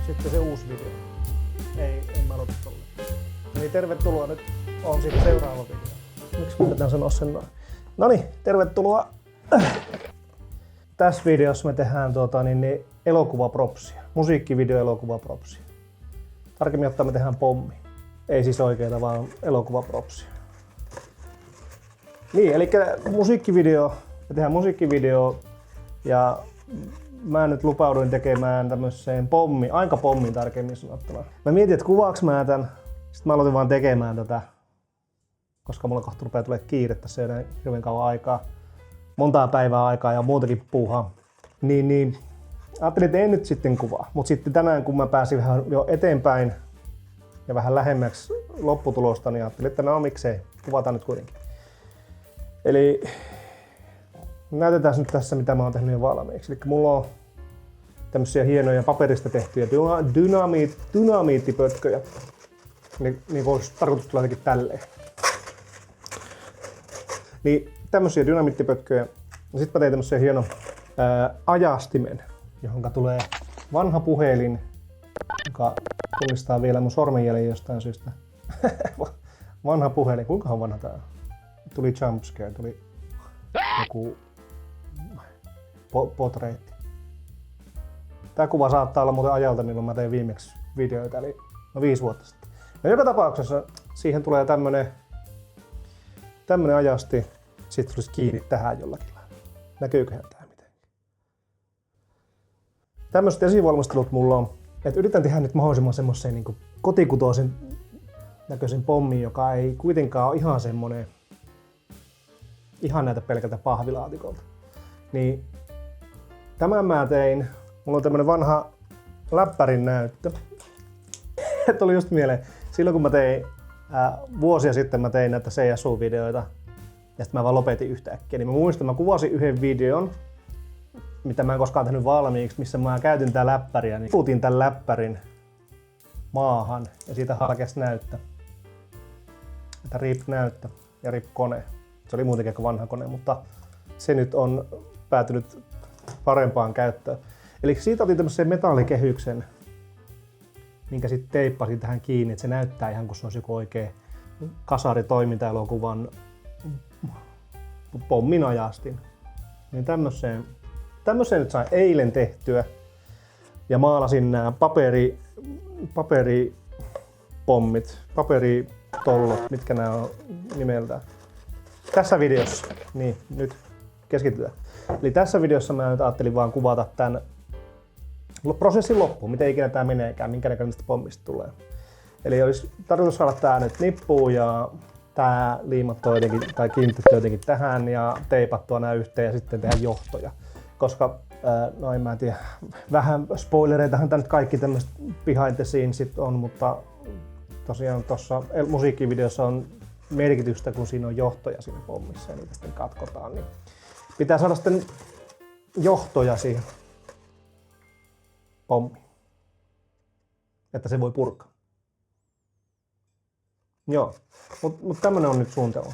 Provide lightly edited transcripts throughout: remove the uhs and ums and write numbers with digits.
sitten se uusi video. Ei mä aloita tolleen. Niin tervetuloa, nyt on sitten seuraava video. Miksi mä pitää sanoa sen noin? Noniin, tervetuloa. Tässä videossa me tehdään elokuvapropsia, musiikkivideo-elokuvapropsia. Tarkemmin ottaen me tehdään pommi. Ei siis oikeeta, vaan elokuvapropsia. Niin, eli musiikkivideo, me tehdään musiikkivideo ja mä nyt lupauduin tekemään tämmöiseen aika pommin tarkemmin sanottuna. Mä mietin, että kuvaaks mä tän, sitten mä aloitin vaan tekemään tätä, koska mulla kohta rupeaa tulemaan kiire, tässä ei ole hirveän kauan aikaa. Montaa päivää aikaa ja muutakin puuhaa. Niin ajattelin, että en nyt sitten kuvaa. Mutta sitten tänään, kun mä pääsin vähän jo eteenpäin ja vähän lähemmäksi lopputulosta, niin ajattelin, että no miksei, kuvataan nyt kuitenkin. Eli näytetään nyt tässä, mitä mä oon tehnyt jo valmiiksi. Eli mulla on tämmöisiä hienoja paperista tehtyjä dynamiittipötköjä. Niin voisi tarkoitus tulla jotenkin tälleen. Niin tämmöisiä dynamiittipötköjä. Ja sitten mä tein tämmöisen hienon ajastimen, johon tulee vanha puhelin, joka tunnistaa vielä mun sormenjäljen jostain syystä. Vanha puhelin. Kuinkahan vanha tää on? Tuli jumpscare, tuli joku potreetti. Tää kuva saattaa olla muuten ajalta, milloin mä tein viimeksi videoita, eli 5 vuotta sitten. No joka tapauksessa siihen tulee tämmönen ajasti. Sitten tulisi kiinni tähän jollakin lailla. Näkyyköhän tää mitenkään? Tämmöiset esivalmistelut mulla on, että yritän tehdä nyt mahdollisimman semmoisen niin kotikutoisen näköisen pommin, joka ei kuitenkaan ole ihan semmonen näitä pelkältä pahvilaatikolta. Niin tämän mä tein, mulla on tämmönen vanha läppärin näyttö. Tuli just mieleen, silloin kun mä tein vuosia sitten mä tein näitä CSU-videoita ja sitten mä vaan lopetin yhtäkkiä, niin mä muistan, mä kuvasin yhden videon, mitä mä en koskaan tehnyt valmiiksi, missä mä käytin tää läppäriä, niin putin tän läppärin maahan ja siitä halkesi näyttö. Että RIP-näyttö ja RIP-kone. Se oli muutenkin aika vanha kone, mutta se nyt on päätynyt parempaan käyttöön. Eli siitä otin tämmöisen metallikehyksen, minkä sitten teippasin tähän kiinni, että se näyttää ihan kuin se olisi joku oikea kasaritoimintaelokuvan pommin ajastin. Niin tämmöiseen nyt sain eilen tehtyä ja maalasin nämä paperipommit, paperitollot, mitkä nämä on nimeltään. Tässä videossa, niin nyt keskitytään. Eli tässä videossa mä nyt ajattelin vaan kuvata tämän prosessin loppuun, miten ikinä tää meneekään, minkä näköistä pommista tulee. Eli olisi tarkoitus saada tää nyt nippuun ja tää liimattua jotenkin tai kiinnitettyä jotenkin tähän ja teipattua nämä yhteen ja sitten tehdä johtoja. Koska, no en mä tiedä, vähän spoilereitahan tää nyt kaikki tämmöiset behind the scenes on, mutta tosiaan tuossa musiikkivideossa on merkitystä, kun siinä on johtoja siinä pommissa ja niitä sitten katkotaan. Niin pitää saada sitten johtoja siihen pommiin, että se voi purkaa. Joo, mutta tämmönen on nyt suunnitelma.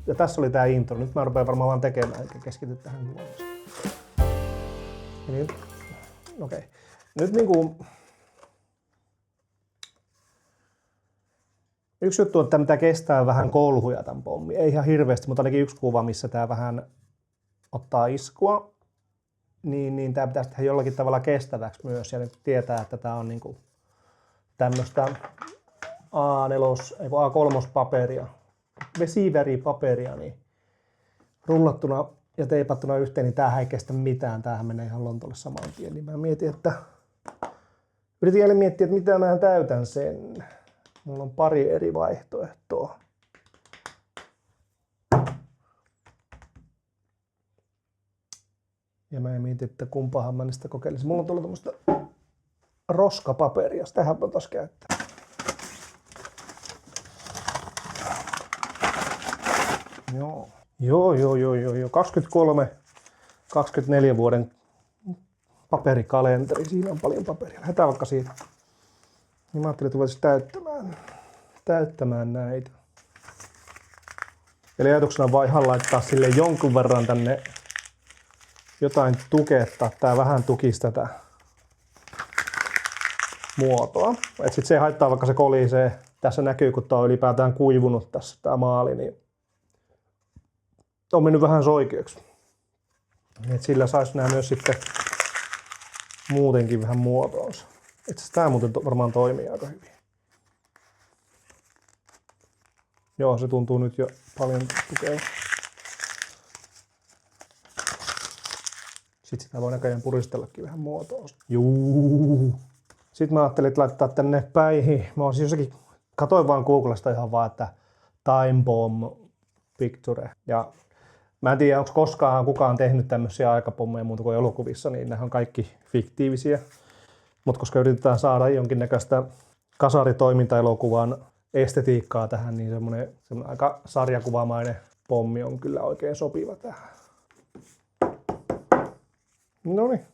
Ja tässä oli tää intro. Nyt mä rupean varmaan vaan tekemään, eikä keskity tähän kuvaamiseen. Niin, okei. Nyt niinku yksi juttu on, että mitä kestää vähän kolhuja tämän pommi. Ei ihan hirveästi, mutta ainakin yksi kuva, missä tää vähän ottaa iskua. Niin tää pitäisi tehdä jollakin tavalla kestäväksi myös ja nyt tietää, että tää on niinku tämmöstä A3-paperia, vesiveripaperia, niin rullattuna ja teipattuna yhteen, niin tämähän ei kestä mitään. Tämähän menee ihan lontolle saman tien. Niin mä yritin jälleen miettiä, että mitä mä täytän sen. Mulla on pari eri vaihtoehtoa. Ja mä mietin, että kumpaahan mä niistä kokeilisin. Mulla on tullut tämmöstä roskapaperia. Sitähän voitaisiin käyttää. Joo. 23-24 vuoden paperikalenteri. Siinä on paljon paperia. Lähdetään vaikka siitä. Niin mä ajattelin, että voitaisiin täyttämään näitä. Eli ajatuksena on vaan ihan laittaa sille jonkun verran tänne jotain tuketta. Tää vähän tukisi tätä muotoa. Et sit se ei haittaa, vaikka se kolisee. Tässä näkyy, kun tää on ylipäätään kuivunut tässä tää maali, niin on mennyt vähän soikeaksi. Et sillä saisi nää myös sitten muutenkin vähän muotoonsa. Itse asiassa tää muuten varmaan toimii aika hyvin. Joo, se tuntuu nyt jo paljon tukeva. Sitten sitä voi näköjään puristellakin vähän muotoon. Juu. Sitten mä ajattelin, että laittaa tänne päihin. Mä olisin jossakin, katoin vaan Googlesta ihan vaan, että Time Bomb Picture. Ja mä en tiedä, onko koskaan kukaan tehnyt tämmöisiä aikapommeja muuta kuin elokuvissa, niin nämä on kaikki fiktiivisiä. Mutta koska yritetään saada jonkinnäköistä kasaritoimintaelokuvan estetiikkaa tähän, niin semmoinen aika sarjakuvamainen pommi on kyllä oikein sopiva tähän. Noniin.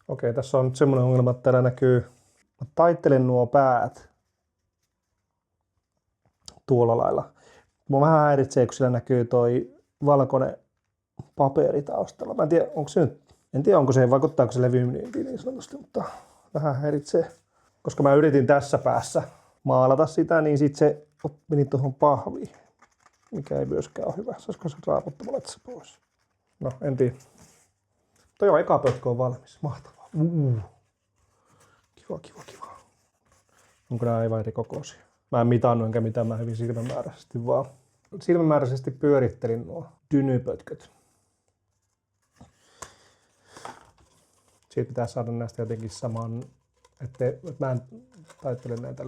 Okei, tässä on nyt semmoinen ongelma, että täällä näkyy, mä taittelen nuo päät tuolla lailla. Mua vähän häiritsee, kun siellä näkyy toi valkoinen paperi taustalla. Mä en tiedä, onko se nyt, en tiedä, onko se, vaikuttaako se levymyyntiin niin sanotusti, mutta vähän häiritsee. Koska mä yritin tässä päässä maalata sitä, niin sit se meni tuohon pahviin, mikä ei myöskään ole hyvä. Saisiko se raaputtamalla tässä pois? No, en tiedä. Toi on eka pötkö on valmis. Mahtavaa. Kiva. Onko nää aivan eri kokoisia? Mä en mitannut enkä mitään, mä hyvin silmämääräisesti vaan. Silmämääräisesti pyörittelin nuo dynypötköt. Siitä pitää saada näistä jotenkin saman, että mä en taittele näitä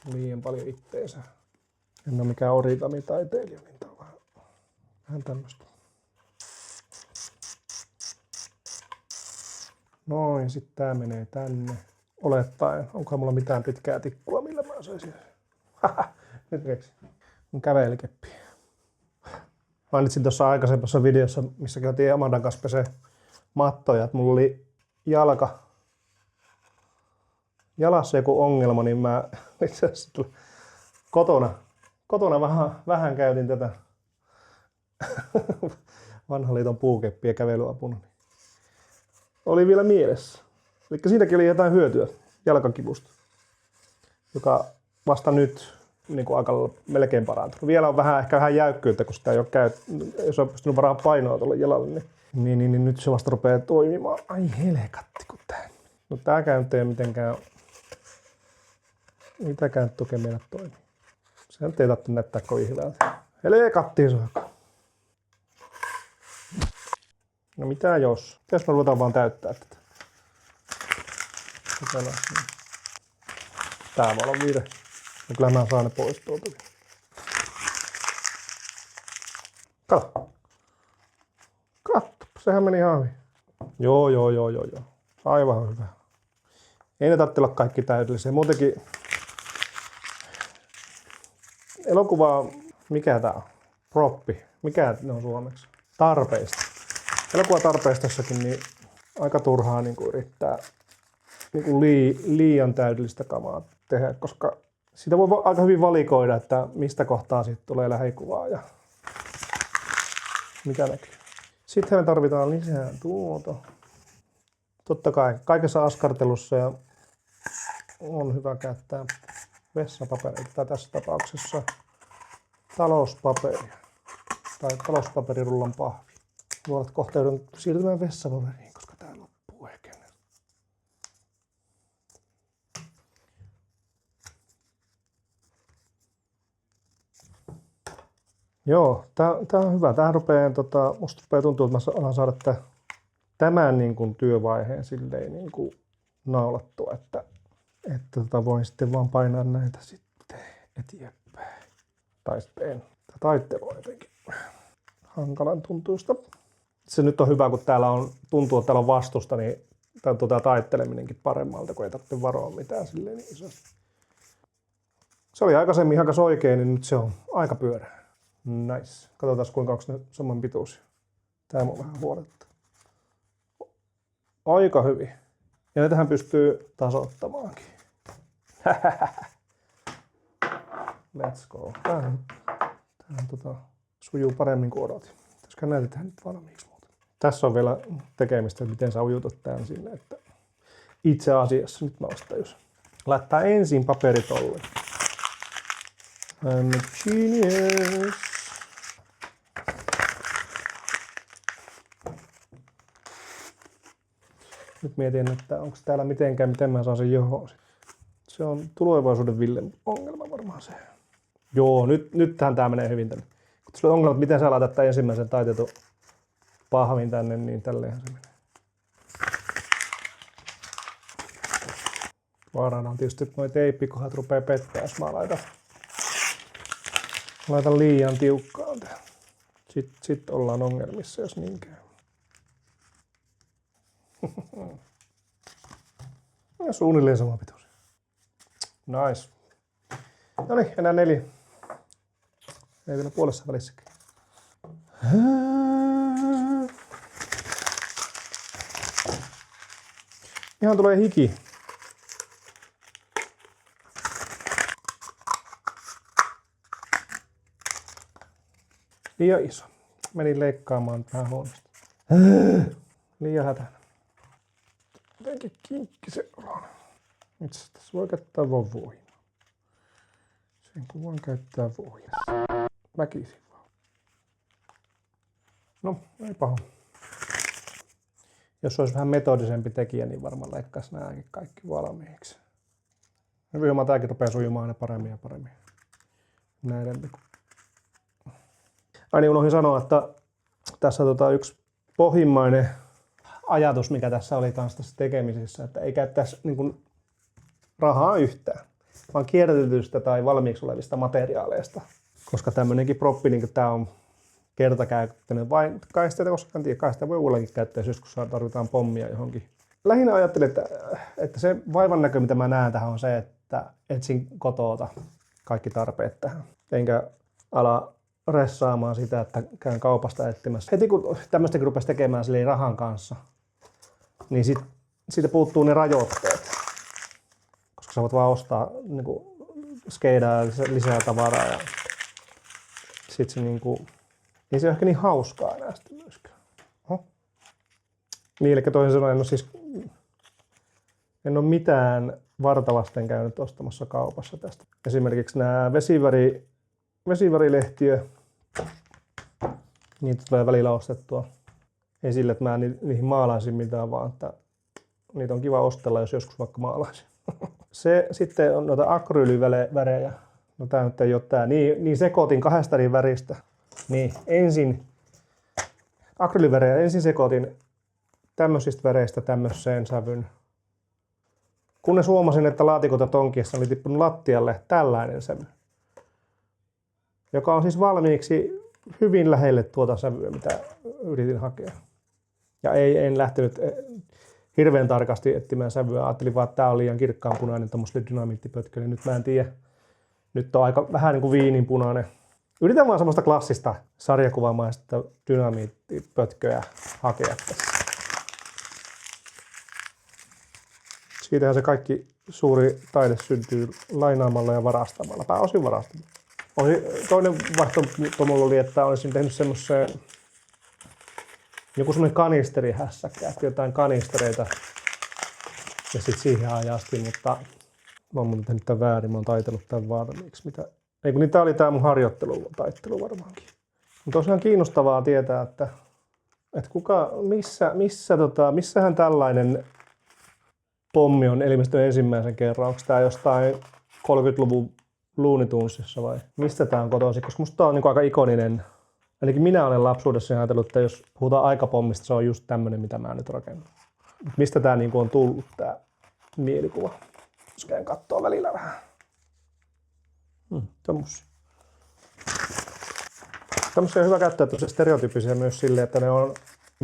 liian paljon itteensä. En ole mikään origami-taiteilija, niin tää on vähän tämmöstä. Noin, sitten tää menee tänne. Olettaen, onkohan mulla mitään pitkää tikkua, millä mä saisin. Nyt keksin. Mun kävelykeppi. Mainitsin tuossa aikaisemmassa videossa, missä käytiin Amandan kanssa pesee mattoja, että mulla oli jalassa joku ongelma, niin mä itse asiassa kotona vähän käytin tätä vanhan liiton puukeppiä kävelyapuna. Oli vielä mielessä. Eli siitäkin oli jotain hyötyä jalkakivusta, joka vasta nyt niin kuin aika melkein parantunut. Vielä on ehkä vähän jäykkyyttä, kun sitä ei ole jos on pystynyt varaan painoa tuolle jalalle, niin nyt se vasta rupeaa toimimaan. Ai helekatti, kun tää. No tääkään nyt ei mitenkään, mitäkään nyt oikein meillä toimii. Se nyt ei tarvitse näyttää kovin hyvältä. Helekatti se on. No mitä jos? Pitäis me ruvetaan vaan täyttää tätä. Tää voi olla virhe. Ja kyllä mä saan ne pois tuolta. Katso. Sehän meni ihan hyvin. Joo. Aivan hyvä. Ei ne tarvitse olla kaikki täydellisiä. Muutenkin elokuva, mikä tää on? Proppi. Mikä ne on suomeksi? Tarpeista. Elokuvatarpeistassakin niin aika turhaa niin kuin yrittää niin kuin liian täydellistä kamaa tehdä, koska siitä voi aika hyvin valikoida, että mistä kohtaa siitä tulee lähikuvaa ja mikä näkyy. Sitten me tarvitaan lisää tuota. Totta kai kaikessa askartelussa ja on hyvä käyttää vessapaperia, tai tässä tapauksessa talouspaperia tai talouspaperirullan pahvi. Luulet kohta joudun siirtymään vessapaperiin, koska tää loppuu ehkä. Joo, tää on hyvä. Tähän musta rupeaa tuntua, että mä alan saada tämän niin kuin työvaiheen silleen niin kuin naulattua, että voin sitten vaan painaa näitä sitten eteenpäin. Tai sitten en. Tää taittelu on jotenkin hankalan tuntuista. Se nyt on hyvä, kun tuntuu, että täällä on vastusta, niin tää taitteleminenkin paremmalta, kun ei tarvitse varoa mitään silleen niin isosti. Se oli aikaisemmin aika oikein, niin nyt se on aika pyöreä. Nice. Katsotaan kuinka onko ne saman pituisia. Tää mun vähän huolettaa. Aika hyvin. Ja ne tähän pystyy tasoittamaankin. Let's go. Tämähän sujuu paremmin kuin odotin. Pitäisikö näitä tehdä nyt valmiiksi muuten. Tässä on vielä tekemistä, miten sä ujutat tämän sinne. Että itse asiassa nyt mä ostan, jos laittaa ensin paperit tolle. I'm a genius. Nyt mietin, että onko täällä mitenkään, miten mä saan sen johon. Se on tulevaisuuden Villen ongelma varmaan se. Joo, nythän tää menee hyvin tänne. Kun sulla on ongelma, miten sä laitat tämän ensimmäisen taitetun pahvin tänne, niin tälleenhän se menee. Vaarana on tietysti, että noi teippikohdat rupeaa pettää, jos mä laitan liian tiukkaan. Sitten ollaan ongelmissa, jos niin käy. Ja suunnilleen sama pituus. Nice. No niin, enää 4. Ei vielä puolessa välissäkin. Ihan tulee hiki. Liian iso. Menin leikkaamaan vähän huonosti. Liian hätänä. Jotenkin kinkkisen olon. Itse asiassa tässä voi käyttää vaan voimaa. Sen kun voin käyttää voimaa. Väkisin vaan. No, ei paha. Jos olisi vähän metodisempi tekijä, niin varmaan leikkaisi nämäkin kaikki valmiiksi. Hyvin tämäkin rupeaa sujumaan aina paremmin ja paremmin. Näiden. Aina unohdin sanoa, että tässä yksi pohjimmainen ajatus, mikä tässä oli kanssa tässä tekemisissä, että ei käyttäisi niin kuin rahaa yhtään, vaan kierrätetystä tai valmiiksi olevista materiaaleista. Koska tämmöinenkin proppi, niin kuin tämä on kertakäyttöinen, vai kai sitä koskaan tiedä, kai sitä voi uudellakin käyttää, jos joskus tarvitaan pommia johonkin. Lähinnä ajattelin, että se vaivan näkö, mitä mä näen tähän, on se, että etsin kotoota kaikki tarpeet tähän. Enkä ala ressaamaan sitä, että käyn kaupasta etsimässä. Heti kun tämmöistäkin rupesi tekemään rahan kanssa, niin siitä puuttuu ne rajoitteet. Koska sä voit vaan ostaa niin skeidaa lisää tavaraa ja sit se ei se ole ehkä niin hauskaa enää sitten myöskään. Niin, eli toisin sanoen en ole mitään vartavasten käynyt ostamassa kaupassa tästä. Esimerkiksi nämä vesivärilehtiö, niitä tulee välillä ostettua. Ei sille, että mä niihin maalaisin mitään, vaan että niitä on kiva ostella, jos joskus vaikka maalaisin. Se sitten on noita akryylyvärejä. No tää nyt ei ole tää. Niin sekoitin 2 eri väristä. Niin ensin akryylyvärejä ensin sekoitin tämmöisistä väreistä tämmöiseen sävyn. Kunnes huomasin, että laatikota tonkiessa oli tippunut lattialle tällainen sävy. Joka on siis valmiiksi hyvin lähelle tuota sävyä, mitä yritin hakea. Ja en lähtenyt hirveän tarkasti etsimään sävyä. Ajattelin vaan, että tää on liian kirkkaanpunainen tommoselle dynamiittipötkölle. Nyt mä en tiedä. Nyt on aika vähän niin kuin viininpunainen. Yritän vaan semmoista klassista sarjakuvamaista dynamiittipötköä hakea tässä. Siitähän se kaikki suuri taide syntyy lainaamalla ja varastamalla. Pääosin varastamalla. Toinen vaihtoehto mulla oli, että olisin tehnyt semmoisen joku semmoinen kanisterihässäkkä, että jotain kanistereita ja sitten siihen ajastin, mutta mä oon muuten tehnyt tämän väärin, mä oon taitellut tämän valmiiksi. Ei kun niin tää oli tää mun harjoittelutaittelu varmaankin. Mutta tosiaan kiinnostavaa tietää, että missähän tällainen pommi on ilmestynyt ensimmäisen kerran. Onko tää jostain 30-luvun Looney Tunesissa vai mistä tää on kotoisin? Koska musta tää on aika ikoninen. Ainakin minä olen lapsuudessa ajatellut, että jos puhutaan aikapommista, se on just tämmönen, mitä mä nyt rakennan. Mistä tää on tullut tää mielikuva? Jos käyn kattoo välillä vähän. Tommosia. Tämmöisiä on hyvä käyttää stereotyyppisiä myös silleen, että ne on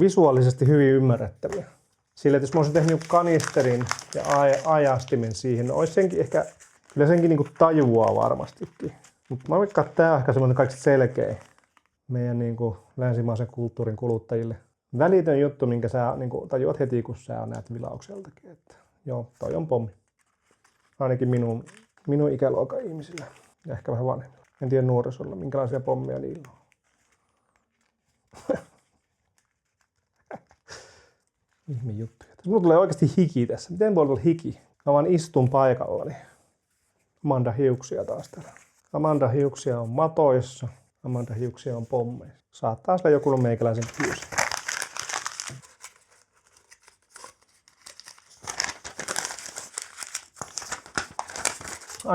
visuaalisesti hyvin ymmärrettäviä. Silleen, että jos mä olisin tehnyt kanisterin ja ajastimen siihen, olisi senkin ehkä, kyllä senkin niinku tajuaa varmastikin. Mutta mä veikkaan, että tää on ehkä semmoinen kaikista selkeä meidän niinku länsimaisen kulttuurin kuluttajille. Välitön juttu, minkä sä niinku tajuat heti, kun sä näet vilaukseltakin. Että joo, toi on pommi. Ainakin minun ikäluokan ihmisillä ja ehkä vähän vanhemmilla. En tiedä nuorisolla, minkälaisia pommia niillä on. Ihme juttuja. Mulla tulee oikeasti hiki tässä. Miten voi olla hiki? Mä vaan istun paikallani. Amanda hiuksia taas täällä. Amanda hiuksia on matoissa. Amanda hiuksia on pommeissa. Saattaa sillä joku olla meikäläisen kyysi.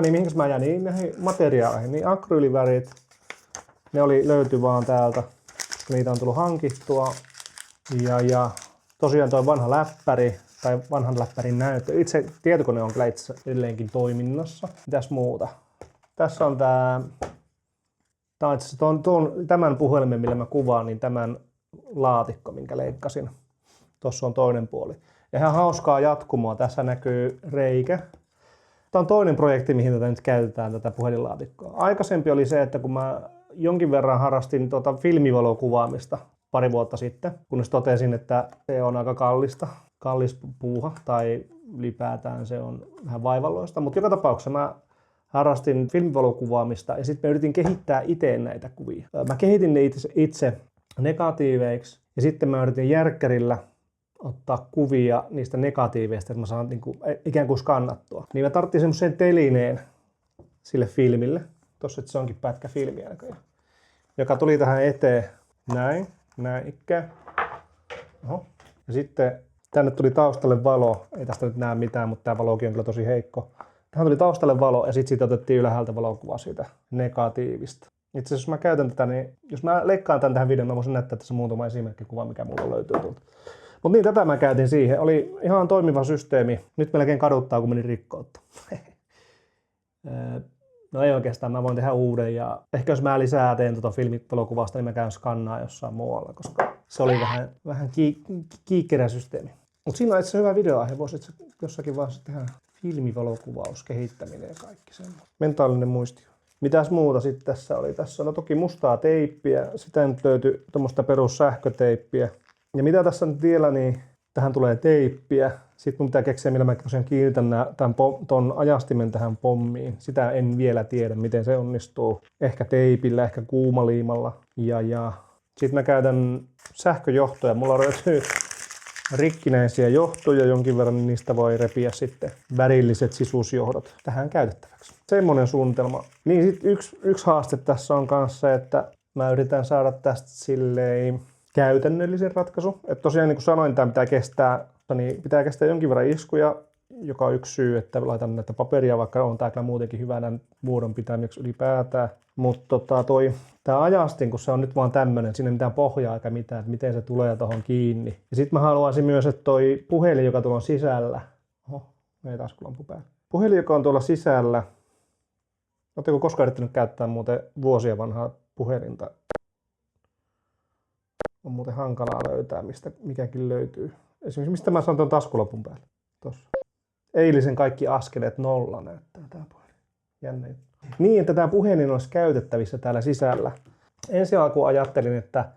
Niin mihinkäs mä jäin? Näihin materiaaleihin. Niin akryylivärit. Ne löytyi vaan täältä. Niitä on tullut hankittua. Ja tosiaan toi vanha läppäri. Tai vanhan läppärin näyttö. Itse tietokone on kyllä itse edelleenkin toiminnassa. Mitäs muuta? Tässä on tämän puhelimen, millä mä kuvaan, niin tämän laatikko, minkä leikkasin. Tuossa on toinen puoli. Ja ihan hauskaa jatkumoa. Tässä näkyy reikä. Tämä on toinen projekti, mihin tätä nyt käytetään, tätä puhelinlaatikkoa. Aikaisempi oli se, että kun mä jonkin verran harrastin filmivalokuvaamista pari vuotta sitten, kunnes totesin, että se on aika kallis puuha tai ylipäätään se on vähän vaivalloista. Mutta joka tapauksessa mä harrastin filmivalokuvaamista ja sitten mä yritin kehittää itse näitä kuvia. Mä kehitin ne itse negatiiveiksi ja sitten mä yritin järkkärillä ottaa kuvia niistä negatiiveista, että mä saan niinku ikään kuin skannattua. Niin mä tarvitsin semmoisen telineen sille filmille. Tossa että se onkin pätkä filmiä näköjään. Joka tuli tähän eteen näin ikään. Oho. Ja sitten tänne tuli taustalle valo. Ei tästä nyt näe mitään, mutta tää valokin on kyllä tosi heikko. Tähän tuli taustalle valo ja sitten siitä otettiin ylhäältä valokuva siitä negatiivista. Itse asiassa jos mä käytän tätä, niin jos mä leikkaan tän tähän videoon, mä voisin näyttää tässä muutama esimerkkikuva, mikä mulla löytyy tuolta. Mutta niin, tätä mä käytin siihen. Oli ihan toimiva systeemi. Nyt melkein kaduttaa, kun meni rikkoutta. No ei oikeastaan, mä voin tehdä uuden ja ehkä jos mä lisää teen filmivalokuvasta, niin mä käyn skannaa jossain muualla, koska se oli vähän kiikkerä systeemi. Mutta siinä on itse hyvä videoaihe, voisi itse jossakin vaiheessa tehdä filmivalokuvaus, kehittäminen ja kaikki semmoinen. Mentaalinen muistio. Mitäs muuta sitten tässä oli? Tässä on toki mustaa teippiä, sitä nyt löytyi tuommoista perussähköteippiä. Ja mitä tässä nyt vielä, niin tähän tulee teippiä. Sitten mun pitää keksiä, millä mä tosiaan kiinnitän ton ajastimen tähän pommiin. Sitä en vielä tiedä, miten se onnistuu. Ehkä teipillä, ehkä kuumaliimalla. Ja sitten mä käytän sähköjohtoja. Mulla löytyy rikkinäisiä johtoja jonkin verran, niin niistä voi repiä sitten värilliset sisusjohdot tähän käytettäväksi. Semmonen suunnitelma. Niin sit yksi haaste tässä on kanssa, että mä yritän saada tästä silleen käytännöllisen ratkaisu. Että tosiaan niin kuin sanoin, tämä pitää kestää jonkin verran iskuja, joka on yksi syy, että laitan näitä paperia, vaikka on tää kyllä muutenkin hyvänä muodon pitämiseksi ylipäätään. Mutta tämä ajastin, kun se on nyt vaan tämmönen, siinä ei mitään pohjaa eikä mitään, että miten se tulee tuohon kiinni. Ja sitten mä haluaisin myös, että toi puhelin, joka tuolla on sisällä, ei taskulampu päällä. Puhelin, joka on tuolla sisällä, oletteko koskaan yrittänyt käyttää muuten vuosia vanhaa puhelinta? On muuten hankalaa löytää, mistä mikäkin löytyy. Esimerkiksi mistä mä saan tuon taskulapun päälle. Tossa. Eilisen kaikki askeleet 0 näyttää tää puhelin. Jännä. Niin, että tää puhelin olisi käytettävissä täällä sisällä. Ensi alkuun ajattelin, että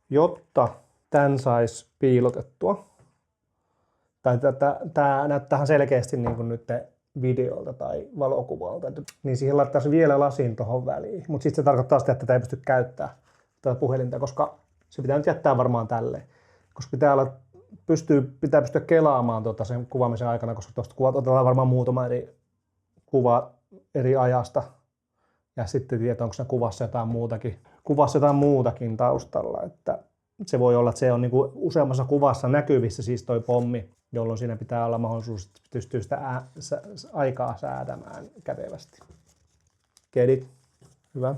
jotta tän sais piilotettua, tai tää näyttää selkeästi niin kuin nyt videolta tai valokuvalta, niin siihen laittaisi vielä lasin tuohon väliin. Mutta sitten se tarkoittaa sitä, että tätä ei pysty käyttämään tätä puhelinta, koska se pitää nyt jättää varmaan tälleen. Koska pitää pystyä kelaamaan sen kuvaamisen aikana, koska tuosta otetaan varmaan muutama eri kuva eri ajasta. Ja sitten tietää, onko se kuvassa jotain muutakin taustalla. Että se voi olla, että se on niinku useammassa kuvassa näkyvissä siis toi pommi, jolloin siinä pitää olla mahdollisuus, että pystyy sitä aikaa säätämään kätevästi. Kedit. Hyvä.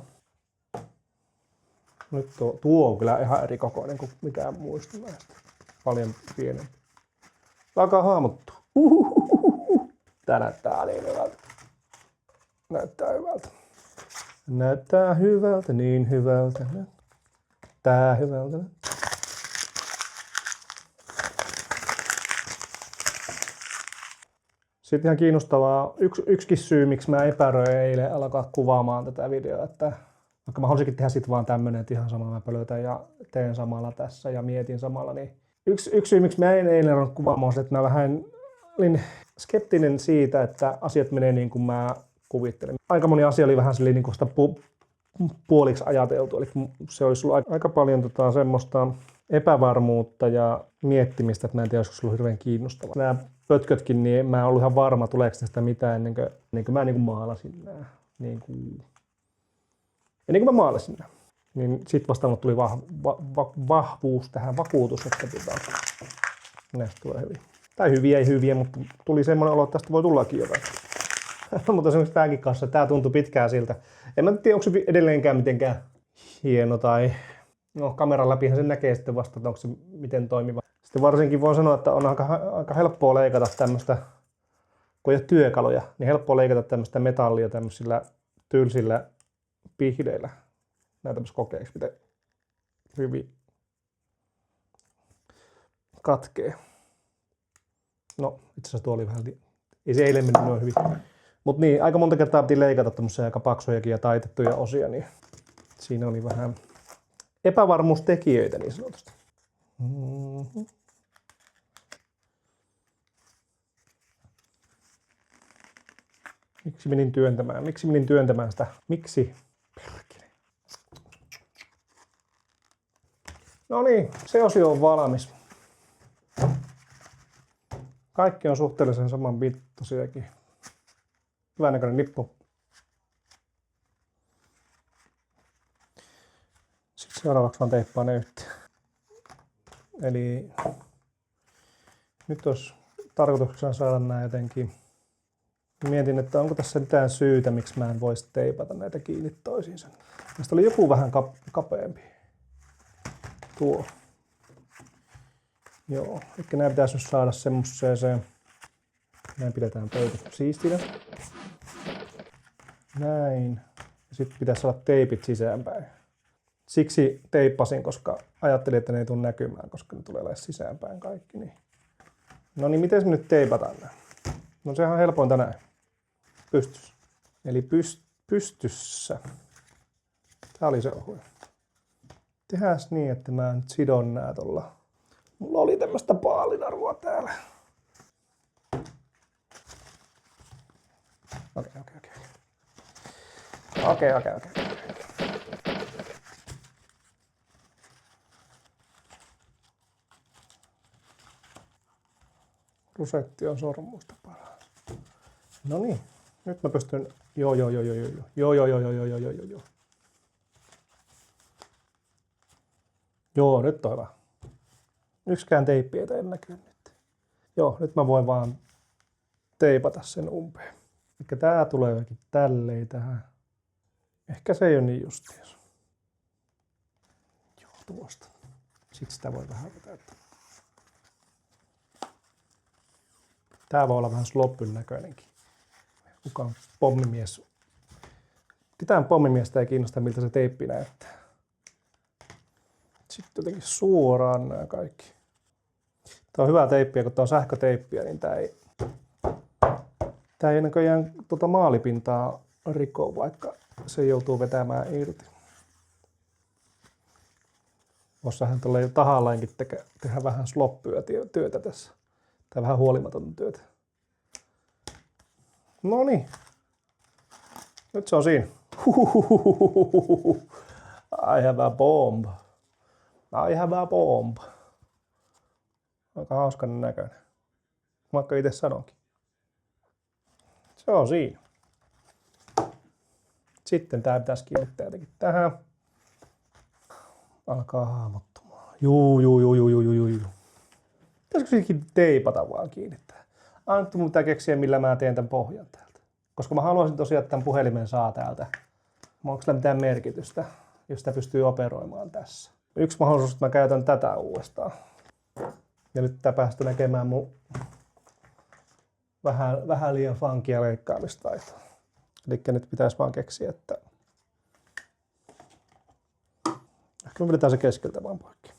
Nyt tuo on kyllä ihan eri kokoinen kuin mikään muista näistä. Paljon pienempi. Alkaa hahmottua. Tää näyttää niin hyvältä. Näyttää hyvältä. Näyttää hyvältä, niin hyvältä. Tää hyvältä. Sitten ihan kiinnostavaa. Yksikin syy, miksi mä epäröin eilen alkaa kuvaamaan tätä videoa, että vaikka mä haluaisinkin tehdä sit vaan tämmönen, että ihan samalla mä pölötän ja teen samalla tässä ja mietin samalla, niin yksi syy, miksi mä en eilen ruvennut kuvaamaan, että mä vähän olin skeptinen siitä, että asiat menee niin kuin mä kuvittelin. Aika moni asia oli vähän silleen niin kuin sitä puoliksi ajateltu, eli se olisi ollut aika paljon semmoista epävarmuutta ja miettimistä, että mä en tiedä, olisiko se ollut hirveän kiinnostavaa. Nämä pötkötkin, niin mä en ollut ihan varma, tuleeko tästä mitään ennen kuin mä maalasin nämä. Ennen kuin mä maalasin nämä. Niin sit vasta tuli vahvuus tähän, vakuutus, että näistä tulee hyviä. Tai hyviä ei hyviä, mutta tuli semmoinen olo, että tästä voi tullakin jotain. Mutta esimerkiksi tämäkin kanssa, tämä tuntui pitkään siltä. En mä tiedä, onko se edelleenkään mitenkään hieno tai... No kameran läpihän sen näkee sitten vasta, että onko se miten toimiva. Sitten varsinkin voin sanoa, että on aika helppoa leikata tämmöistä, kun ei ole työkaluja, niin helppoa leikata tämmöistä metallia tämmöisillä tylsillä pihdeillä. Näytäpäs kokeeksi, miten hyvin katkee. No, itse asiassa tuo oli vähän, ei se eilen mennyt noin hyvin. Mutta niin, aika monta kertaa piti leikata tämmöisiä aika paksujakin ja taitettuja osia, niin siinä oli vähän epävarmuustekijöitä niin sanotusti. Mm-hmm. Miksi menin työntämään sitä? Miksi? Perkele. No niin, se osio on valmis. Kaikki on suhteellisen saman mittaisiakin. Hyvän näköinen lippu. Sitten seuraavaksi vaan teippaan ne yhteen. Eli nyt olisi tarkoituksena saada nämä jotenkin. Mietin, että onko tässä mitään syytä, miksi mä en voisi teipata näitä kiinni toisiinsa. Tästä oli joku vähän kapeampi. Tuo. Joo, eli nämä pitäisi nyt saada semmoiseen. Näin pidetään pöytä siistinä. Näin. Ja sitten pitäisi olla teipit sisäänpäin. Siksi teippasin, koska ajattelin, että ne ei tule näkymään, koska ne tulee sisäänpäin kaikki. Niin. No niin, miten me nyt teipataan nämä? No sehän on helpointa näin. Pystyssä. Eli pystyssä. Tää oli se ohuin. Tehdään niin, että mä nyt sidon nää tuolla. Mulla oli tämmöstä paalinarvoa täällä. Okei. Rusetti on sormuista paras. No niin, nyt mä pystyn. Joo. Joo, nyt on hyvä. Yksikään teippi ei tee näkyä nyt. Joo, nyt mä voin vaan teipata sen umpeen. Eli tää tulee jokin tälleen tähän. Ehkä se ei ole niin justiinsa. Joo, tuosta. Sitten sitä voi vähän täyttää. Tää voi olla vähän sloppyn näköinenkin. Kuka on pommimies? Ketään pommimiestä ei kiinnosta, miltä se teippi näyttää. Sitten jotenkin suoraan nämä kaikki. Tää on hyvä teippiä, kun tää on sähköteippiä, niin tää ei näköjään maalipintaa rikoo, vaikka se joutuu vetämään irti. Ossahan tulee tahallainkin tehdä vähän sloppyä työtä tässä. Tai vähän huolimatonta työtä. Noniin. Nyt se on siinä. I have a bomb. Aika hauskan näköinen. Vaikka itse sanonkin. Se on siinä. Sitten tää pitäisi kiinnittää jotenkin tähän. Alkaa hahmottumaan. Juu. Pitäisikö siihenkin teipata vaan kiinnittää? Anttu mun pitää keksiä, millä mä teen tämän pohjan täältä. Koska mä haluaisin tosiaan, että tämän puhelimen saa täältä. Onko sillä mitään merkitystä, jos sitä pystyy operoimaan tässä? Yksi mahdollisuus, että mä käytän tätä uudestaan. Ja nyt tää päästä näkemään mun vähän liian funkia leikkaamistaitoa. Eli nyt pitäisi vaan keksiä, että ehkä me vedetään se keskeltä vaan poikki.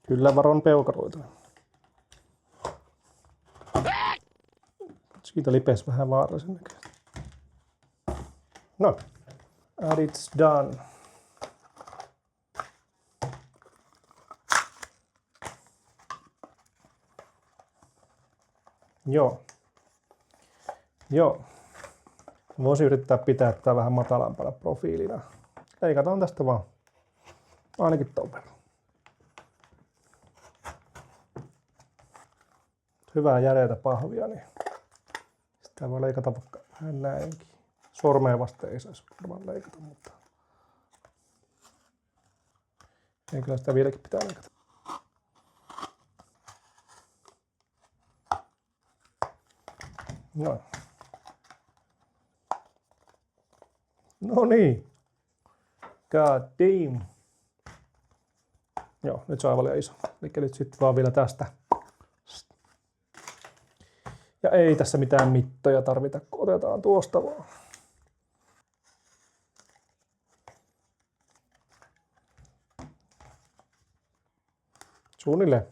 Kyllä varon peukaroita. Siitä lipesi vähän vaarallisen näköistä. No, and it's done. Joo. Voisin yrittää pitää tätä vähän matalampana profiilina. Leikataan tästä vaan. Ainakin ton verran. Hyvää järeitä pahvia, niin sitä voi leikata vaikka vähän näinkin. Sormea vasten ei saisi varmaan leikata, mutta ei, kyllä sitä vieläkin pitää leikata. No. No niin. God damn. Joo, nyt se on aivan liian iso. Eli nyt sitten vaan vielä tästä. Ja ei tässä mitään mittoja tarvita, kun otetaan tuosta vaan. Suunnilleen.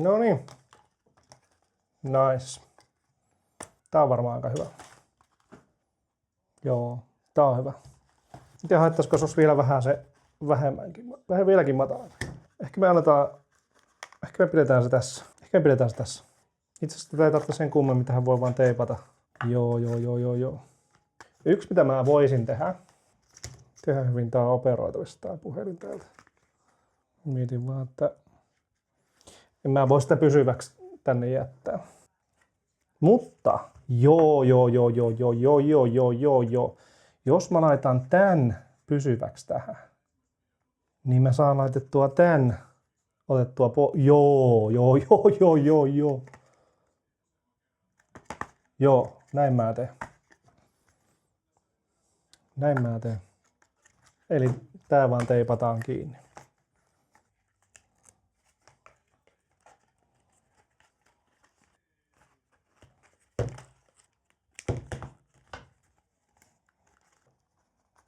No niin. Nice. Tää on varmaan aika hyvä. Joo, tää on hyvä. Miten haittaisiko se olisi vielä vähän se vähemmänkin, vähän vieläkin matalampi. Ehkä me pidetään se tässä. Itse asiassa tätä ei tarvitse sen kummemmin, tähän voi vaan teipata. Joo. Yksi mitä mä voisin tehdä hyvin, tää on operoitavissa tää puhelin täältä. Mietin vaan, että en mä voi sitä pysyväksi tänne jättää. Mutta joo. Jos mä laitan tän pysyväksi tähän, niin mä saan laitettua tän otettua joo. Joo, näin mä teen. Eli tää vaan teipataan kiinni.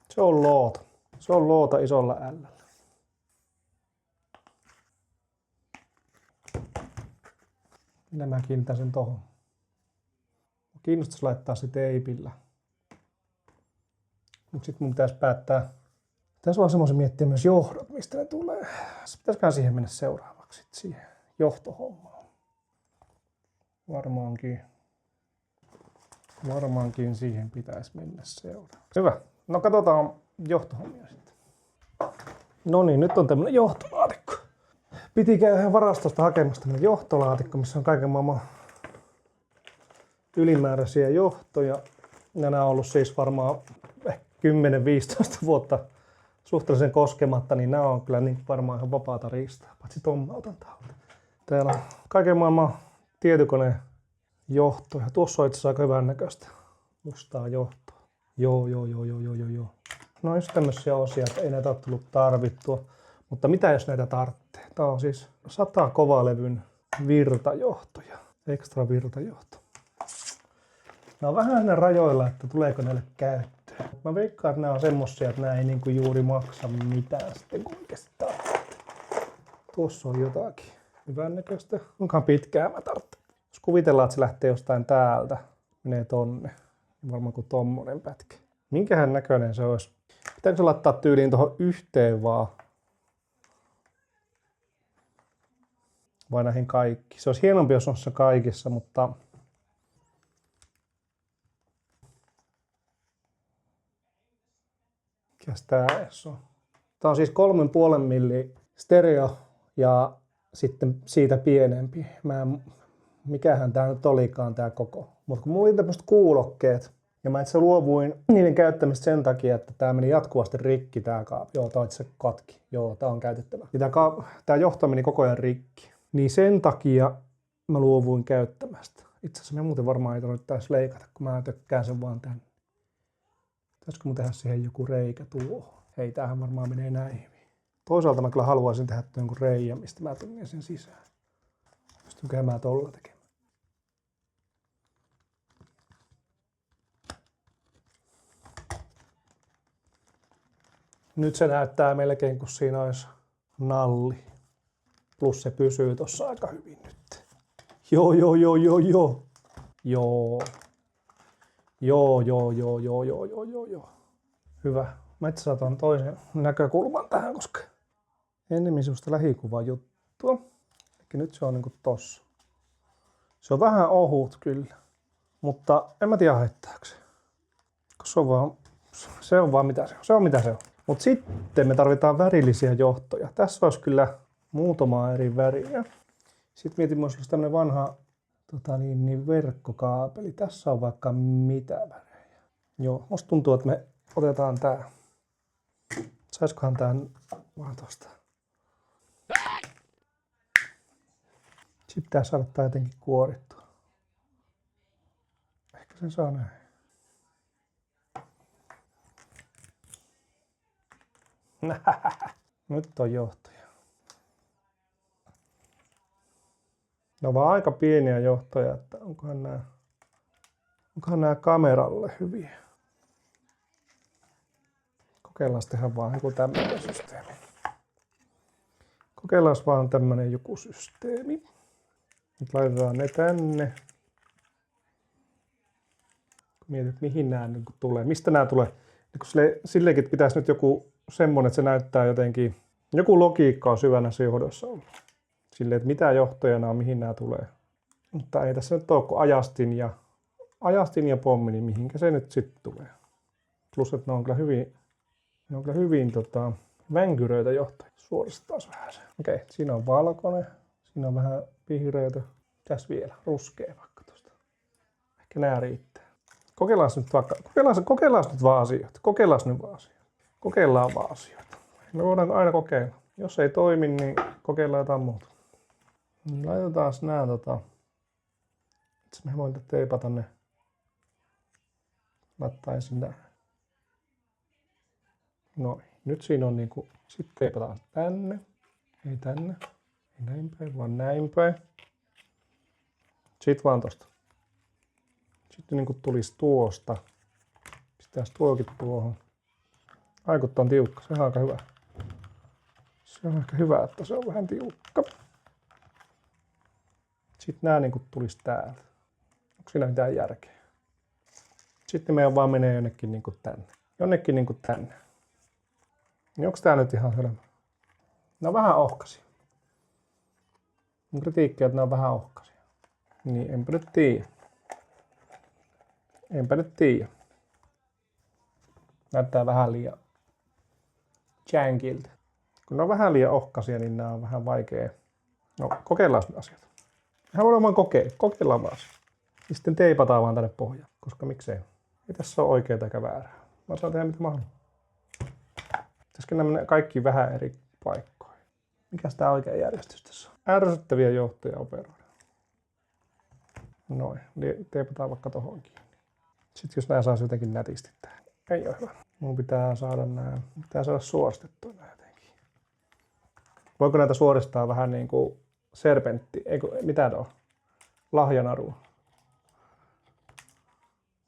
Se on loota. Se on loota isolla L:llä. Minä mä kiinnitän sen tohon. Kiinnostaisi laittaa se teipillä. Mut sit mun pitäisi päättää. Pitäisi vaan semmoisen miettiä myös johdot, mistä ne tulee. Pitäisiköhän siihen mennä seuraavaksi, siihen johtohommaan. Varmaankin siihen pitäisi mennä seuraavaksi. Hyvä. No katsotaan johtohommia sitten. No niin, nyt on tämmönen johtolaatikko. Piti käydä ihan varastosta hakemassa tämmönen johtolaatikko, missä on kaiken maailman ylimääräisiä johtoja. Nämä on ollut siis varmaan 10-15 vuotta suhteellisen koskematta, niin nämä on kyllä niin varmaan ihan vapaata riistaa. Paitsi ton mä otan täältä. Täällä on kaiken maailman tietokoneen johtoja. Tuossa on itse asiassa aika hyvän näköistä mustaa johtoa. Joo. No just tämmöisiä osia, että ei näitä ole tullut tarvittua. Mutta mitä jos näitä tarvitsee? Tää on siis 100 kovalevyn virtajohtoja. Ekstra virtajohto. Nämä on vähän aina rajoilla, että tuleeko näille käyttöön. Mä veikkaan, että nämä on semmosia, että nämä ei niinku juuri maksa mitään sitten kun oikeasti tarvitsee. Tuossa on jotakin hyvän näköistä. Kuinka pitkään mä tarvitsen? Jos kuvitellaan, että se lähtee jostain täältä, menee tonne, niin varmaan kuin tommonen pätkä. Minkähän näköinen se olisi? Pitääkö se laittaa tyyliin tuohon yhteen vaan? Vai näihin kaikki? Se olisi hienompi, jos on se kaikissa, mutta mikäs tää edes on? Tää on siis 3,5 milli stereo ja sitten siitä pienempi. Mikähän tää nyt olikaan tää koko. Mutta kun mulla oli tämmöiset kuulokkeet ja mä itse luovuin niiden käyttämistä sen takia, että tää meni jatkuvasti rikki tää kaapi. Joo, tää on itse katki. Joo, tää on käytettävä. Ja tää johto meni koko ajan rikki. Niin sen takia mä luovuin käyttämästä. Itse asiassa me muuten varmaan ei tarvitse taas leikata, kun mä tökkään sen vaan tänne. Pitäisikö mun tehdä siihen joku reikä tuohon? Hei, tämähän varmaan menee näin hyvin. Toisaalta mä kyllä haluaisin tehdä jonkun reijän, mistä mä tunnen sen sisään. Pystynköhän mä tolla tekemään? Nyt se näyttää melkein kuin siinä olisi nalli. Plus se pysyy tossa aika hyvin nyt. Joo. Hyvä. Mä itse otan toisen näkökulman tähän, koska ennemmin semmoista lähikuvajuttua. Eli nyt se on niinku tossa. Se on vähän ohut kyllä. Mutta en mä tiedä haittaako se. Se on vaan mitä se on. Se on mitä se on. Mutta sitten me tarvitaan värillisiä johtoja. Tässä olisi kyllä muutama eri väriä. Sitten mietin, että olisi tämmöinen vanha verkkokaapeli. Tässä on vaikka mitä värejä. Joo, musta tuntuu, että me otetaan tää. Saiskohan tän vaan tosta. Sitten pitää saada tää jotenkin kuorittua. Ehkä sen saa näin. Nyt on johtoja. Ne on vaan aika pieniä johtoja, että onkohan nämä kameralle hyviä. Kokeillaan tehdä vaan joku tämmöinen systeemi. Kokeillaan vaan tämmönen joku systeemi. Nyt laitetaan ne tänne. Mietit, mihin nämä nyt tulee. Mistä nämä tulee? Silleenkin pitäisi nyt joku semmoinen, että se näyttää jotenkin. Joku logiikka on syvänä johdossa ollut. Silleen, että mitä johtoja nämä on, mihin nämä tulee. Mutta ei tässä nyt ole kuin ajastin ja pommi, niin mihinkä se nyt sitten tulee. Plus, että ne on kyllä hyvin vänkyröitä johtoja. Suoristaa vähän se. Okei, siinä on valkoinen. Siinä on vähän vihreätä. Tässä vielä ruskea vaikka tuosta. Ehkä nää riittää. Kokeillaan nyt vaan asioita. Kokeillaan vaan asioita. Me voidaan aina kokeilla. Jos ei toimi, niin kokeillaan jotain muuta. Laitetaan nää me voin teipata ne. Laittaisin nää. No, nyt siinä on niinku, sitten teipataan tänne. Ei tänne. Ei näin päin, vaan näin päin. Sitten vaan tosta. Sitten niinku tulisi tuosta. Pistäis tuokin tuohon. Aikut on tiukka, se on aika hyvä. Se on aika hyvä, että se on vähän tiukka. Sitten nää niinku tulisi täältä. Onko siinä mitään järkeä? Sitten meidän vaan menee jonnekin niinku tänne. Niin onko tää nyt ihan selvä? Ne on vähän ohkaisia. Mun kritiikki on, että ne on vähän ohkaisia. Niin enpä nyt tiedä. Näyttää vähän liian jankilta. Kun ne on vähän liian ohkaisia, niin nämä on vähän vaikea. No, kokeillaan nyt asiat. Ihan voidaan vaan kokeillaan vaan asiat. Ja sitten teipataan vaan tänne pohjaan, koska miksei. Ei tässä ole oikeaa eikä väärää. Mä saan tehdä mitä mä haluan. Pitäisikö nämä kaikki vähän eri paikkoihin? Mikäs tää oikea järjestys tässä on? Ärsyttäviä johtoja operoida. Noin, teipataan vaikka tohonkin. Sitten jos nää saisi jotenkin nätisti tähän. Ei ole hyvä. Mun pitää saada suoristettua nää jotenkin. Voiko näitä suoristaa vähän niinku serpentti? Mitä ne on? Lahjanarua.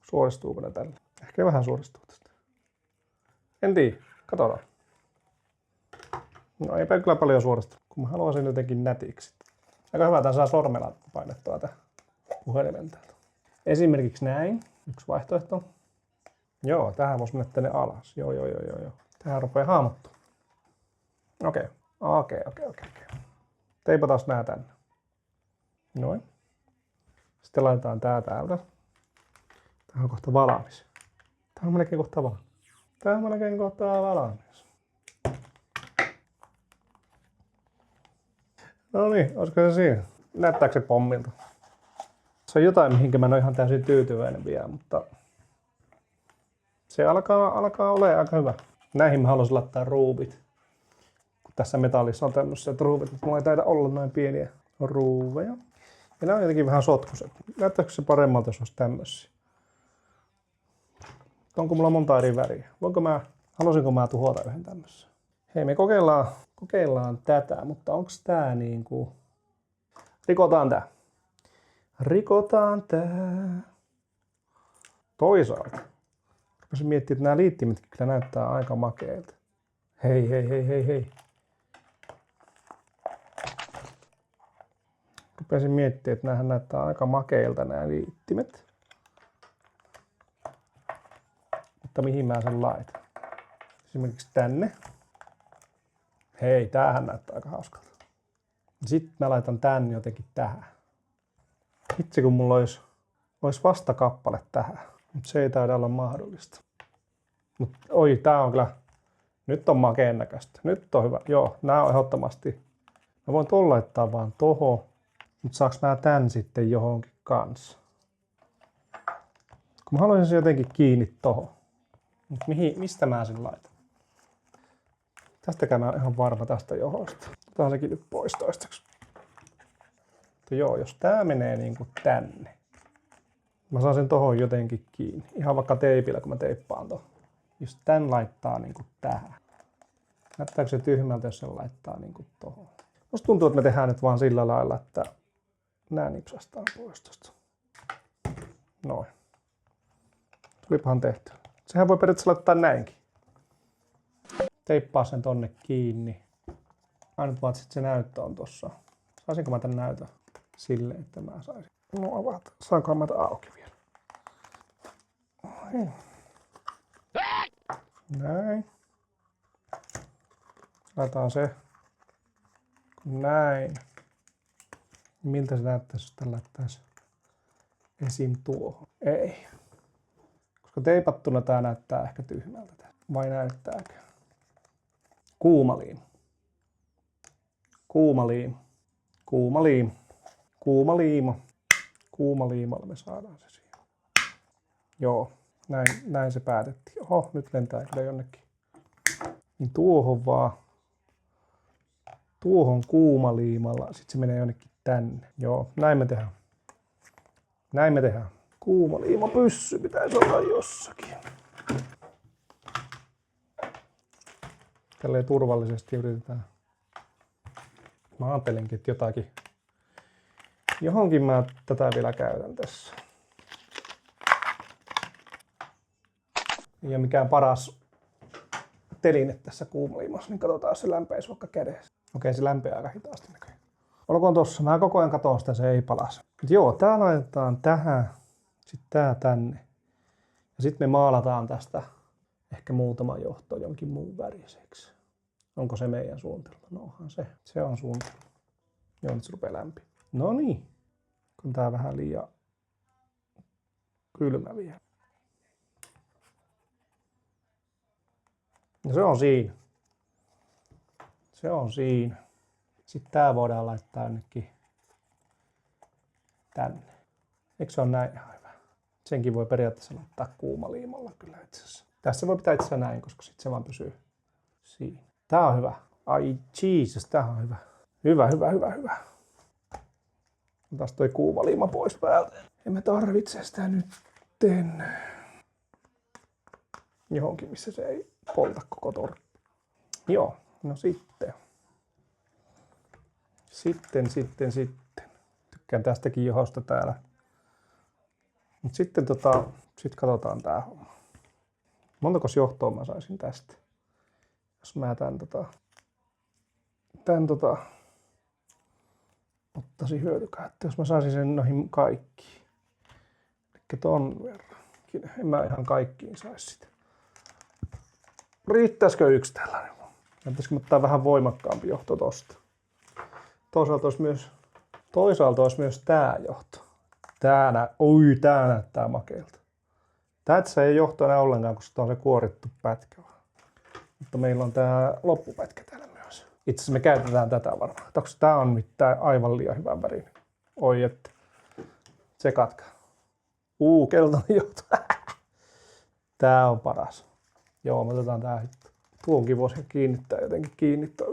Suoristuuko ne tällä? Ehkä vähän suoristuu tästä. En tiedä. Katsotaan. No eipä kyllä paljon suoristu, kun mä haluaisin jotenkin nätiksi. Aika hyvä, että saa sormella painettua tätä puhelimen täältä. Esimerkiksi näin. Yksi vaihtoehto. Joo, tähän voisi mennä tänne alas. Joo. Tähän rupeaa hahmottua. Okei. Teipataan nää tänne. Noin. Sitten laitetaan tää täältä. Tää on kohta valmis. Tää on melkein kohta valmis. No niin, olisiko se siinä? Näyttääkö se pommilta? Se on jotain, mihinkä mä en ole ihan täysin tyytyväinen vielä, mutta se alkaa olemaan aika hyvä. Näihin mä haluaisin laittaa ruuvit. Kun tässä metallissa on tämmöiset ruuvit, mutta mulla ei taida olla noin pieniä ruuveja. Ja nämä on jotenkin vähän sotkuiset. Näyttääkö se paremmalta, jos olisi tämmöisiä? Onko mulla monta eri väriä? Haluaisinko mä tuhota yhden tämmöisen? Hei, me kokeillaan tätä, mutta onko tää niinku... Rikotaan tää. Toisaalta. Rupesin miettimään, että nämä liittimet kyllä näyttää aika makeilta. Hei. Rupesin miettimään, että näähän näyttää aika makeilta nämä liittimet. Mutta mihin mä sen laitan? Esimerkiksi tänne. Hei, tämähän näyttää aika hauskalta. Sitten mä laitan tän jotenkin tähän. Itse kun mulla olisi olisi vastakappale tähän, mutta se ei taida olla mahdollista. Mut, oi, tää on kyllä, nyt on makeen näköistä. Nyt on hyvä. Joo, nää on ehdottomasti. Mä voin tuon laittaa vaan tohon, mutta saaks mä tän sitten johonkin kanssa? Kun mä haluaisin sen jotenkin kiinni tohon. Mut mistä mä sen laitan? Tästäkään mä oon ihan varma tästä johosta. Otetaan sekin nyt pois toistaiseksi. Mutta joo, jos tää menee niinku tänne. Mä saan sen tohon jotenkin kiinni. Ihan vaikka teipillä, kun mä teippaan tohon. Jos tän laittaa niinku tähän. Näyttääkö se tyhmältä, jos sen laittaa niinku tohon? Musta tuntuu, että me tehdään nyt vaan sillä lailla, että nää nipsastaan pois tosta. Noin. Tulipahan tehty. Sehän voi periaatteessa laittaa näinkin. Teippaa sen tonne kiinni. Ainut vaan, että se näyttö on tossa. Saisinko mä tän näytön silleen, että mä saisin? No avata. Saanko mä tän auki vielä? Noin. Näin. Laitetaan se. Näin. Miltä se näyttäisi, jos tän laittaisi esim. Tuohon? Ei. Koska teipattuna tää näyttää ehkä tyhmältä. Vai näyttääkö? Kuumaliimu. Kuumaliimu. Kuumaliimu. Kuumaliimu. Kuumaliimalla me saadaan se siihen. Joo, näin se päätettiin. Oho, nyt lentää kyllä jonnekin. Niin tuohon vaan. Tuohon kuumaliimalla. Sitten se menee jonnekin tänne. Joo, näin me tehdään. Näin me tehdään. Kuumaliimapyssy pitäisi olla jossakin. Tälleen turvallisesti yritetään. Mä ajattelinkin, että jotakin. Johonkin mä tätä vielä käytän tässä. Ei ole mikään paras teline tässä kuumaliimassa, niin katsotaan, jos se lämpeisi vaikka kädessä. Okei, se lämpää aika hitaasti näköjään. Olkoon tossa, mä koko ajan katon sitä, se ei palasi. Mut joo, tää laitetaan tähän, sitten tää tänne. Ja sitten me maalataan tästä ehkä muutama johto jonkin muun väriseksi. Onko se meidän suunnitelma? No onhan se. Se on suunnitelma. Joo, nyt se rupeaa lämpi. No niin. Kun tää vähän liian kylmä vielä. Ja se on siinä. Se on siinä. Sitten tää voidaan laittaa jonnekin tänne. Eikö se ole näin ihan hyvä? Senkin voi periaatteessa laittaa kuumaliimalla kyllä itse asiassa. Tässä voi pitää itse asiassa näin, koska sitten se vaan pysyy siinä. Tää on hyvä. Ai Jesus, tää on hyvä. Hyvä. Otas toi kuumaliima pois päältä. Emme tarvitse sitä nytten johonkin, missä se ei polta koko torppi. Joo, no sitten. Sitten. Tykkään tästäkin johosta täällä. Mut sitten sit katsotaan tää homma. Montakos johtoa mä saisin tästä? Jos mä tän ottaisin hyötykäyttöön, jos mä saisin sen noihin kaikkiin. Elikkä ton verrankin. En mä ihan kaikkiin saisi sitä. Riittäisikö yksi tällainen? Pitäisikö ottaa vähän voimakkaampi johto tosta? Toisaalta olisi myös tää johto. Tää näyttää makealta. Tässä ei johto enää ollenkaan, kun sitä on se kuorittu pätkä. Mutta meillä on tää loppupätkä täällä myös. Itse asiassa me käytetään tätä varmaan. Tää on mitään aivan liian hyvän värinen. Oi että. Tsekatkaa. Keltainen johto. Tää on paras. Joo, me otetaan tää hitto. Tuonkin voisi kiinnittää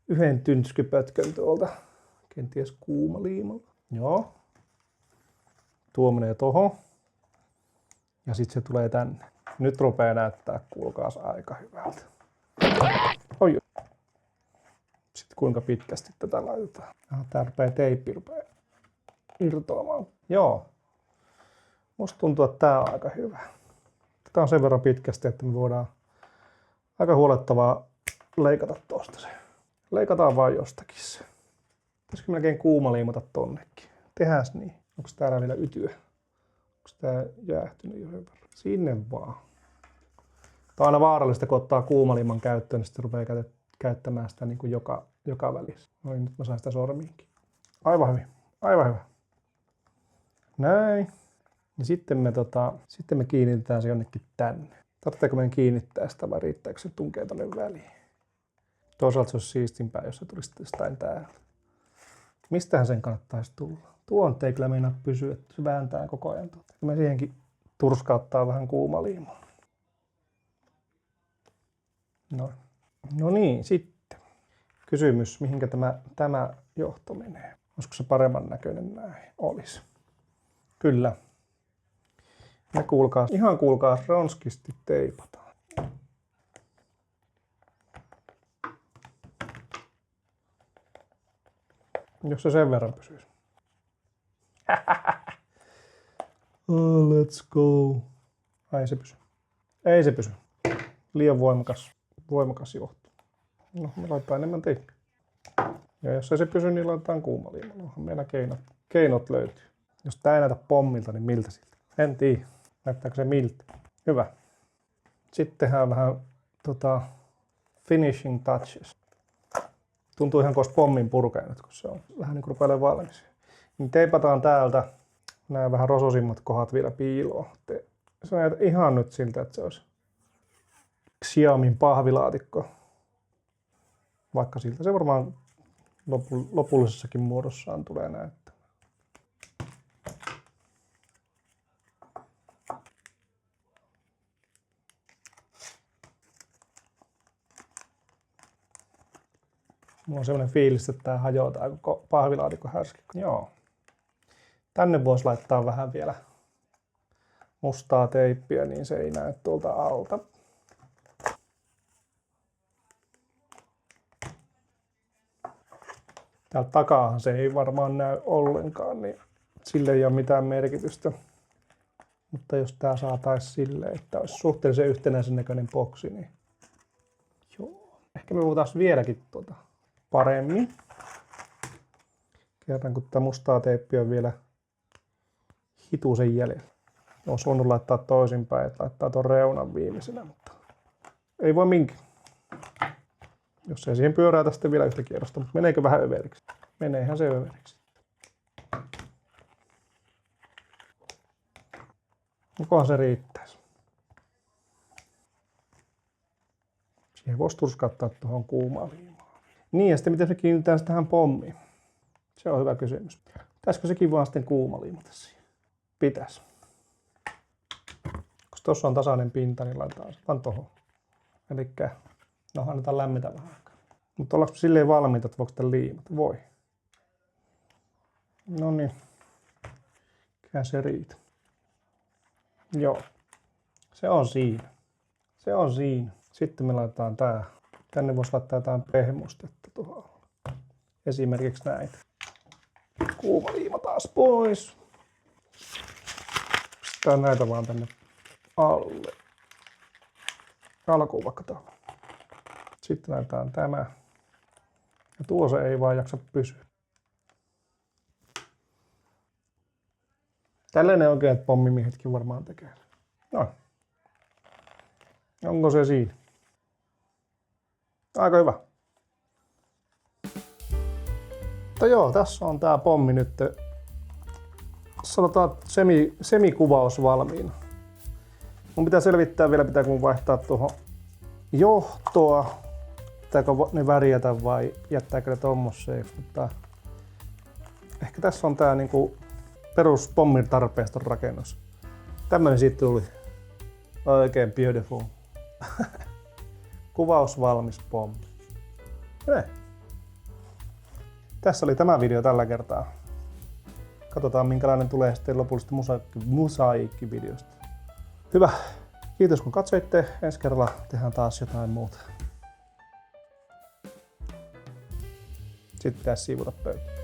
yhden tynskypötkön tuolta. Kenties kuumaliimalla. Joo. Tuo menee tohon. Ja sitten se tulee tänne. Nyt rupeaa näyttää, kuulkaas, aika hyvältä. Oi. Sitten kuinka pitkästi tätä laitetaan. Tää teippi rupeaa irtoamaan. Joo. Musta tuntuu, että tää on aika hyvä. Tää on sen verran pitkästi, että me voidaan aika huolettavaa leikata tosta se. Leikataan vaan jostakin se. Pitäisikö melkein kuumaliimata tonnekin? Tehdääs niin. Onko täällä vielä ytyä? Onko tää jäähtynyt jo sen verran? Sinne vaan. Tää on aina vaarallista, kun ottaa kuumaliiman käyttöön, niin sitten rupeaa käyttämään sitä niin kuin joka välissä. Noin, nyt mä saan sitä sormiinkin. Aivan hyvin. Näin. Ja sitten me kiinnitetään se jonnekin tänne. Tarvitseeko meidän kiinnittää sitä vai riittääkö se tunkee tonne väliin? Toisaalta se olisi siistimpää, jos se tulisi jostain täältä. Mistähän sen kannattaisi tulla? Tuon ei kyllä meinaa pysyä, että se vääntää koko ajan. Me siihenkin turskauttaa vähän kuumaliimaa. No niin, sitten. Kysymys, mihinkä tämä johto menee? Olisiko se paremman näköinen näin? Olisi. Kyllä. Me kuulkaa ronskisti teipataan. Jos se sen verran pysyisi. Oh, let's go. Ai se pysy. Ei se pysy. Liian voimakas johto. No, me laitetaan enemmän teippiä. Ja jos ei se pysy, niin laitetaan kuumaliima. Onhan meillä keinot löytyy. Jos tää ei näytä pommilta, niin miltä siltä? En tiedä. Näyttääkö se miltä? Hyvä. Sitten tehdään vähän finishing touches. Tuntuu ihan kuin olisi pommin purkajat, kun se on vähän niin kuin rupeaa valmis. Niin teipataan täältä nämä vähän rososimmat kohdat vielä piiloon. Se näyttää ihan nyt siltä, että se olisi Xiaomin pahvilaatikko. Vaikka siltä se varmaan lopullisessakin muodossaan tulee näyttää. Mulla on sellainen fiilis, että tää hajoaa tää koko pahvilaatikko härski. Joo. Tänne voisi laittaa vähän vielä mustaa teippiä, niin se ei näy tuolta alta. Täältä takaahan se ei varmaan näy ollenkaan, niin sille ei ole mitään merkitystä. Mutta jos tää saataisiin silleen, että olisi suhteellisen yhtenäisen näköinen boksi, niin joo. Ehkä me voitaisiin vieläkin paremmin. Kerran kun tämä mustaa teippiä on vielä hitusen jäljellä. Olisi voinut laittaa toisinpäin, että laittaa tuon reunan viimeisenä, mutta ei voi minkin. Jos ei siihen pyöräytä sitten vielä yhtä kierrosta, mutta meneekö vähän överiksi? Meneehän se överiksi. Onkohan se riittäisi? Siihen voisi turskauttaa tuohon kuumaan liimaan. Niin, ja sitten miten se kiinnitetään tähän pommiin? Se on hyvä kysymys. Pitäisikö sekin vaan sitten kuumaliimata siihen? Pitäisi. Koska tuossa on tasainen pinta, niin laitetaan tuohon. Elikkä, no annetaan lämmitä vähän aikaa. Mutta ollaanko silleen valmiita, että voiko tämän liimata? Voi. No niin. Mikä se riitä? Joo. Se on siinä. Se on siinä. Sitten me laitetaan tää. Tänne voisi laittaa jotain pehmustetta tuohon. Esimerkiksi näitä. Kuuma liima taas pois. Pistetään näitä vaan tänne alle. Alkuun vaikka tuohon. Sitten laitetaan tämä. Ja tuo se ei vaan jaksa pysyä. Tällainen oikeat pommimiehetkin varmaan tekee. No. Onko se siinä? Aika hyvä. Mutta joo, tässä on tää pommi nyt. Sanotaan semikuvaus valmiina. Mun pitää selvittää vielä, pitääkö mun vaihtaa tuohon johtoa. Pitääkö ne värjätä vai jättääkö ne tommoseen. Mutta ehkä tässä on tää niinku perus pommin tarpeeston rakennus. Tämmönen siitä tuli. Oikein beautiful. Kuvaus valmis pommi. Tässä oli tämä video tällä kertaa. Katsotaan minkälainen tulee sitten lopullisesti mosaikkivideosta. Hyvä. Kiitos kun katsoitte. Ensi kerralla tehdään taas jotain muuta. Sitten pitäisi siivota pöytä.